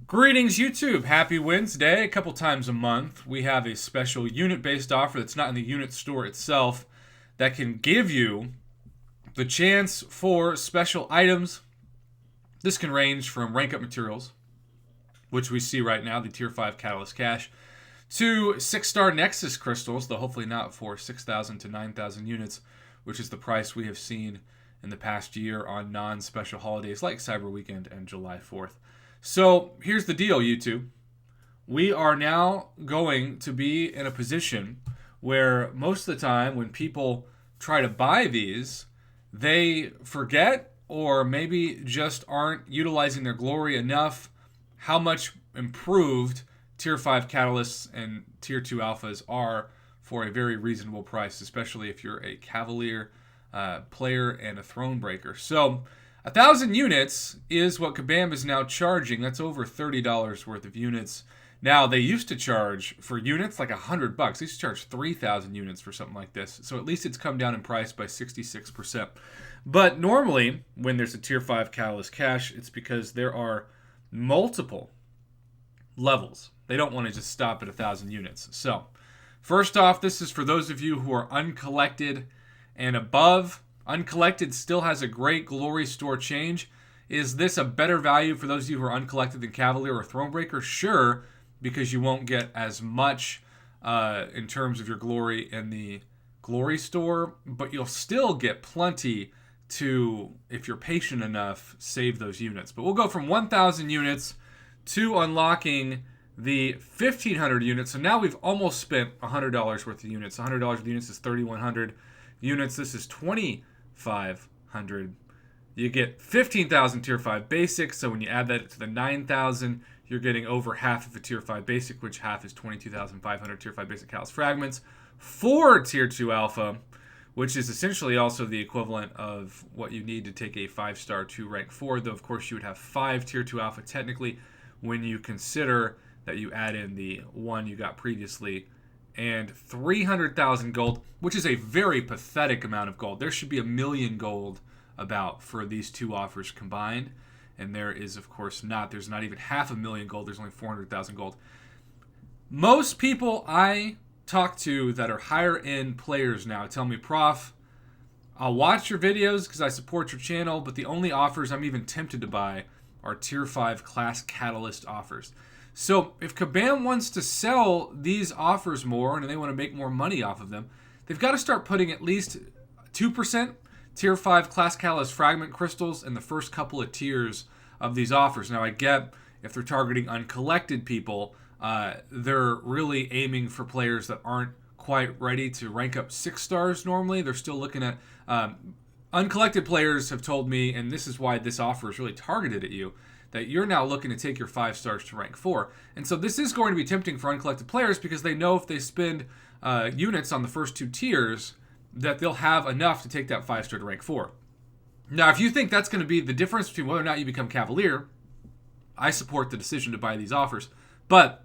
Greetings, YouTube. Happy Wednesday. A couple times a month, we have a special unit-based offer that's not in the unit store itself that can give you the chance for special items. This can range from rank up materials, which we see right now, the Tier 5 Catalyst Cash, to 6-star Nexus crystals, though hopefully not for 6,000 to 9,000 units, which is the price we have seen in the past year on non-special holidays like Cyber Weekend and July 4th. So here's the deal, YouTube. We are now going to be in a position where most of the time when people try to buy these, they forget or maybe just aren't utilizing their glory enough how much improved Tier 5 Catalysts and Tier 2 Alphas are for a very reasonable price, especially if you're a Cavalier player and a Throne Breaker. So 1,000 units is what Kabam is now charging. That's over $30 worth of units. Now, they used to charge for units like $100. They used to charge 3,000 units for something like this. So at least it's come down in price by 66%. But normally, when there's a Tier 5 Catalyst Cash, it's because there are multiple levels. They don't want to just stop at 1,000 units. So, first off, this is for those of you who are uncollected and above. Uncollected still has a great glory store change. Is this a better value for those of you who are uncollected than Cavalier or Thronebreaker? Sure, because you won't get as much in terms of your glory in the glory store, but you'll still get plenty to, if you're patient enough, save those units. But we'll go from 1,000 units to unlocking the 1,500 units. So now we've almost spent $100 worth of units. $100 worth of units is 3,100 units. This is 2,500. You get 15,000 Tier 5 Basic, so when you add that to the 9,000, you're getting over half of a Tier 5 Basic, which half is 22,500 Tier 5 Basic Catalyst Fragments. 4 Tier 2 Alpha, which is essentially also the equivalent of what you need to take a 5-star to rank 4, though of course you would have 5 Tier 2 Alpha technically when you consider that you add in the one you got previously, and 300,000 gold, which is a very pathetic amount of gold. There should be 1 million gold about for these two offers combined, and there is, of course, not. There's not even 500,000 gold. There's only 400,000 gold. Most people I talk to that are higher end players now tell me, Prof, I'll watch your videos because I support your channel, but the only offers I'm even tempted to buy are Tier 5 Class Catalyst offers. So if Kabam wants to sell these offers more and they want to make more money off of them, they've got to start putting at least 2% Tier 5 Class Catalyst Fragment Crystals in the first couple of tiers of these offers. Now I get if they're targeting uncollected people, they're really aiming for players that aren't quite ready to rank up 6 stars normally. They're still looking at... uncollected players have told me, and this is why this offer is really targeted at you, that you're now looking to take your 5 stars to rank 4. And so this is going to be tempting for uncollected players because they know if they spend units on the first 2 tiers that they'll have enough to take that 5-star to rank 4. Now, if you think that's going to be the difference between whether or not you become Cavalier, I support the decision to buy these offers. But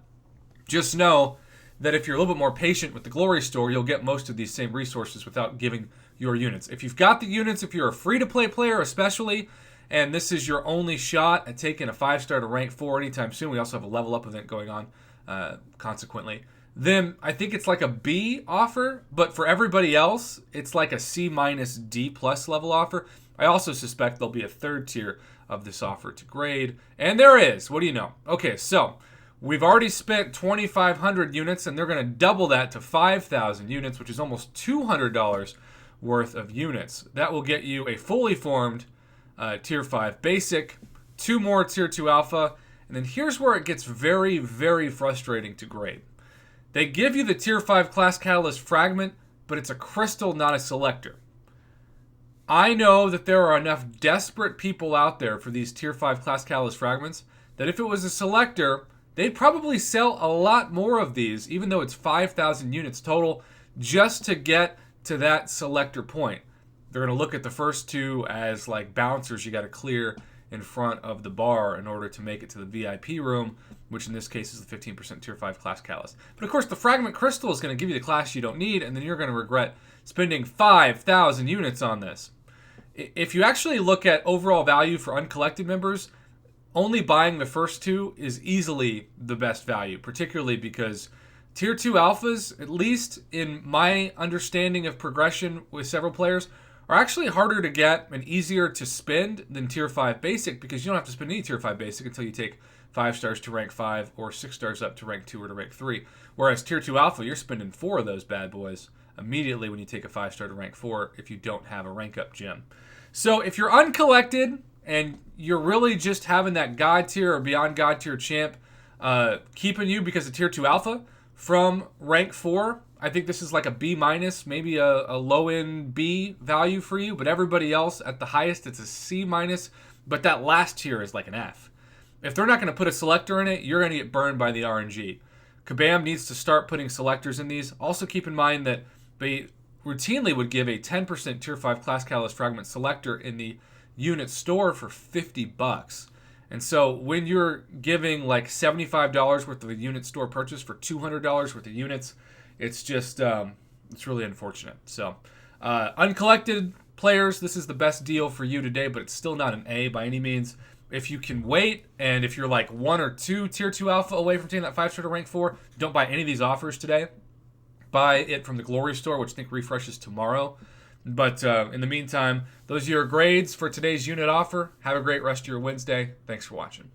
just know that if you're a little bit more patient with the Glory Store, you'll get most of these same resources without giving your units. If you've got the units, if you're a free-to-play player especially, and this is your only shot at taking a 5-star to rank 4 anytime soon, we also have a level up event going on consequently, then I think it's like a B offer, but for everybody else, it's like a C minus D plus level offer. I also suspect there'll be a 3rd tier of this offer to grade, and there is. What do you know? Okay, so we've already spent 2,500 units, and they're going to double that to 5,000 units, which is almost $200 worth of units. That will get you a fully formed Tier 5 Basic, 2 more Tier 2 Alpha, and then here's where it gets very, very frustrating to grade. They give you the Tier 5 Class Catalyst Fragment, but it's a crystal, not a selector. I know that there are enough desperate people out there for these Tier 5 Class Catalyst Fragments that if it was a selector, they'd probably sell a lot more of these, even though it's 5,000 units total, just to get to that selector point. They're going to look at the first 2 as like bouncers you got to clear in front of the bar in order to make it to the VIP room, which in this case is the 15% Tier 5 Class Catalyst. But of course, the Fragment Crystal is going to give you the class you don't need, and then you're going to regret spending 5,000 units on this. If you actually look at overall value for uncollected members, only buying the first two is easily the best value, particularly because Tier 2 alphas, at least in my understanding of progression with several players, are actually harder to get and easier to spend than Tier 5 basic, because you don't have to spend any Tier 5 basic until you take 5 stars to rank 5 or 6 stars up to rank 2 or to rank 3. Whereas Tier 2 alpha, you're spending 4 of those bad boys immediately when you take a 5 star to rank 4 if you don't have a rank up gem. So if you're uncollected and you're really just having that God tier or beyond God tier champ keeping you because of Tier 2 alpha from rank 4, I think this is like a B minus, maybe a low end B value for you. But everybody else at the highest, it's a C minus. But that last tier is like an F. If they're not going to put a selector in it, you're going to get burned by the RNG. Kabam needs to start putting selectors in these. Also keep in mind that they routinely would give a 10% Tier 5 Class Catalyst Fragment selector in the unit store for $50. And so when you're giving like $75 worth of a unit store purchase for $200 worth of units, it's just, it's really unfortunate. So uncollected players, this is the best deal for you today, but it's still not an A by any means. If you can wait, and if you're like 1 or 2 Tier 2 alpha away from taking that 5 star to rank 4, don't buy any of these offers today. Buy it from the Glory Store, which I think refreshes tomorrow. But in the meantime, those are your grades for today's unit offer. Have a great rest of your Wednesday. Thanks for watching.